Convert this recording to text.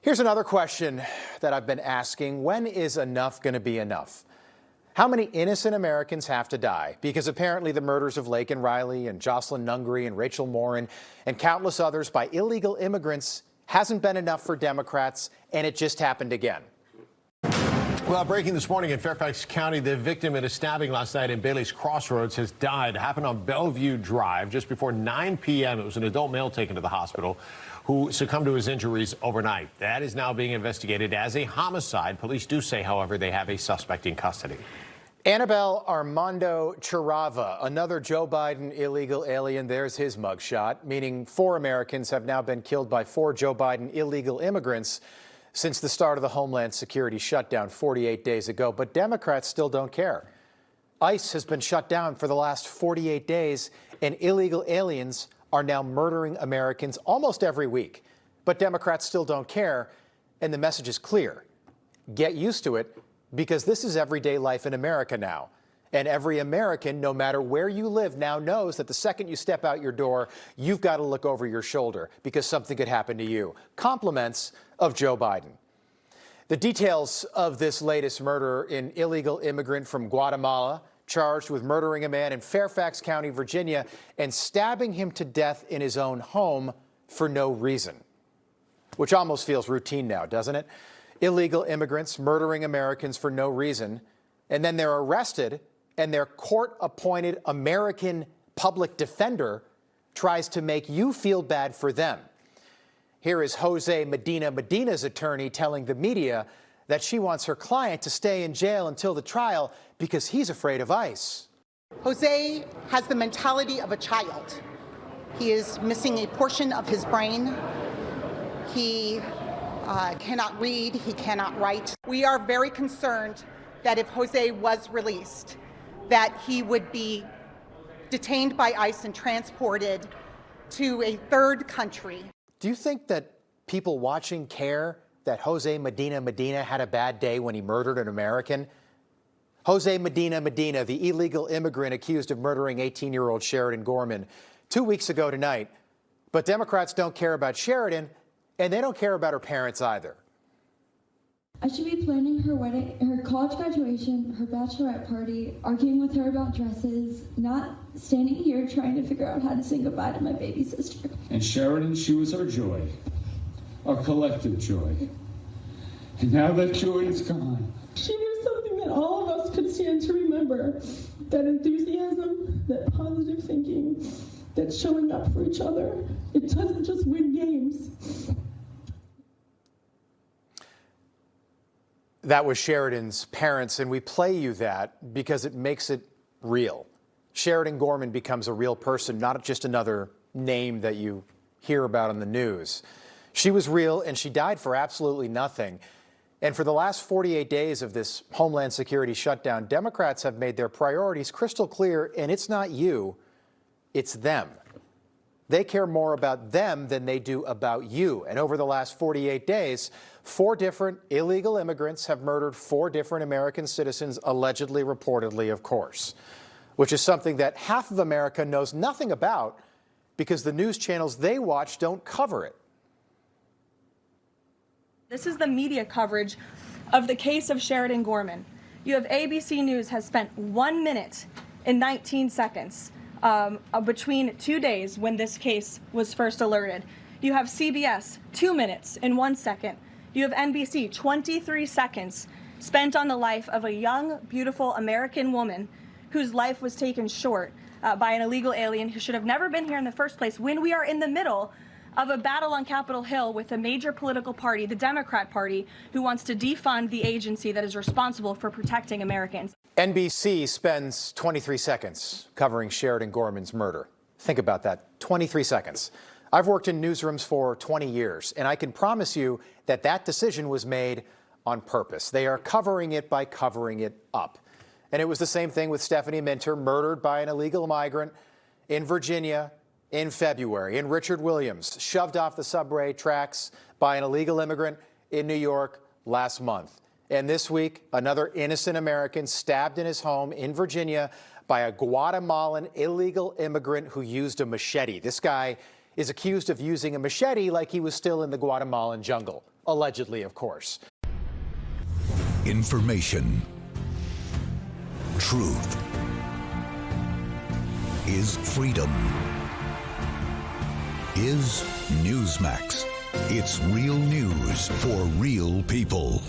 Here's another question that I've been asking. When is enough going to be enough? How many innocent Americans have to die? Because apparently the murders of Laken Riley and Jocelyn Nungry and Rachel Morin and countless others by illegal immigrants hasn't been enough for Democrats, and it just happened again. Well, breaking this morning in Fairfax County, the victim in a stabbing last night in Bailey's Crossroads has died. It happened on Bellevue Drive just before 9 p.m. It was an adult male taken to the hospital who succumbed to his injuries overnight. That is now being investigated as a homicide. Police do say, however, they have a suspect in custody. Annabelle Armando Chirava, another Joe Biden illegal alien. There's his mugshot, meaning 4 Americans have now been killed by 4 Joe Biden illegal immigrants since the start of the Homeland Security shutdown 48 days ago. But Democrats still don't care. ICE has been shut down for the last 48 days, and illegal aliens are now murdering Americans almost every week. But Democrats still don't care, and the message is clear. Get used to it, because this is everyday life in America now. And every American, no matter where you live, now knows that the second you step out your door, you've got to look over your shoulder because something could happen to you. Compliments of Joe Biden. The details of this latest murder: an illegal immigrant from Guatemala charged with murdering a man in Fairfax County, Virginia, and stabbing him to death in his own home for no reason. Which almost feels routine now, doesn't it? Illegal immigrants murdering Americans for no reason, and then they're arrested, and their court-appointed American public defender tries to make you feel bad for them. Here is Jose Medina's attorney telling the media that she wants her client to stay in jail until the trial because he's afraid of ICE. Jose has the mentality of a child. He is missing a portion of his brain. He cannot read, he cannot write. We are very concerned that if Jose was released, that he would be detained by ICE and transported to a third country. Do you think that people watching care that Jose Medina had a bad day when he murdered an American? Jose Medina, the illegal immigrant accused of murdering 18-year-old Sheridan Gorman 2 weeks ago tonight. But Democrats don't care about Sheridan, and they don't care about her parents either. I should be planning her wedding, her college graduation, her bachelorette party, arguing with her about dresses, not standing here trying to figure out how to say goodbye to my baby sister. And Sheridan, she was our joy, our collective joy. And now that joy is gone. She was something that all of us could stand to remember. That enthusiasm, that positive thinking, that showing up for each other. It doesn't just win games. That was Sheridan's parents, and we play you that because it makes it real. Sheridan Gorman becomes a real person, not just another name that you hear about on the news. She was real, and she died for absolutely nothing. And for the last 48 days of this Homeland Security shutdown, Democrats have made their priorities crystal clear, and it's not you, it's them. They care more about them than they do about you. And over the last 48 days, 4 different illegal immigrants have murdered 4 different American citizens, allegedly, reportedly, of course, which is something that half of America knows nothing about because the news channels they watch don't cover it. This is the media coverage of the case of Sheridan Gorman. You have ABC News has spent 1 minute and 19 seconds between 2 days when this case was first alerted. You have CBS 2 minutes and 1 second. You have NBC 23 seconds spent on the life of a young, beautiful American woman whose life was taken short by an illegal alien who should have never been here in the first place, when we are in the middle of a battle on Capitol Hill with a major political party, the Democrat Party, who wants to defund the agency that is responsible for protecting Americans. NBC spends 23 seconds covering Sheridan Gorman's murder. Think about that, 23 seconds. I've worked in newsrooms for 20 years, and I can promise you that that decision was made on purpose. They are covering it by covering it up. And it was the same thing with Stephanie Minter, murdered by an illegal migrant in Virginia in February, and Richard Williams, shoved off the subway tracks by an illegal immigrant in New York last month. And this week, another innocent American stabbed in his home in Virginia by a Guatemalan illegal immigrant who used a machete. This guy is accused of using a machete like he was still in the Guatemalan jungle. Allegedly, of course. Information. Truth is freedom. Is Newsmax. It's real news for real people.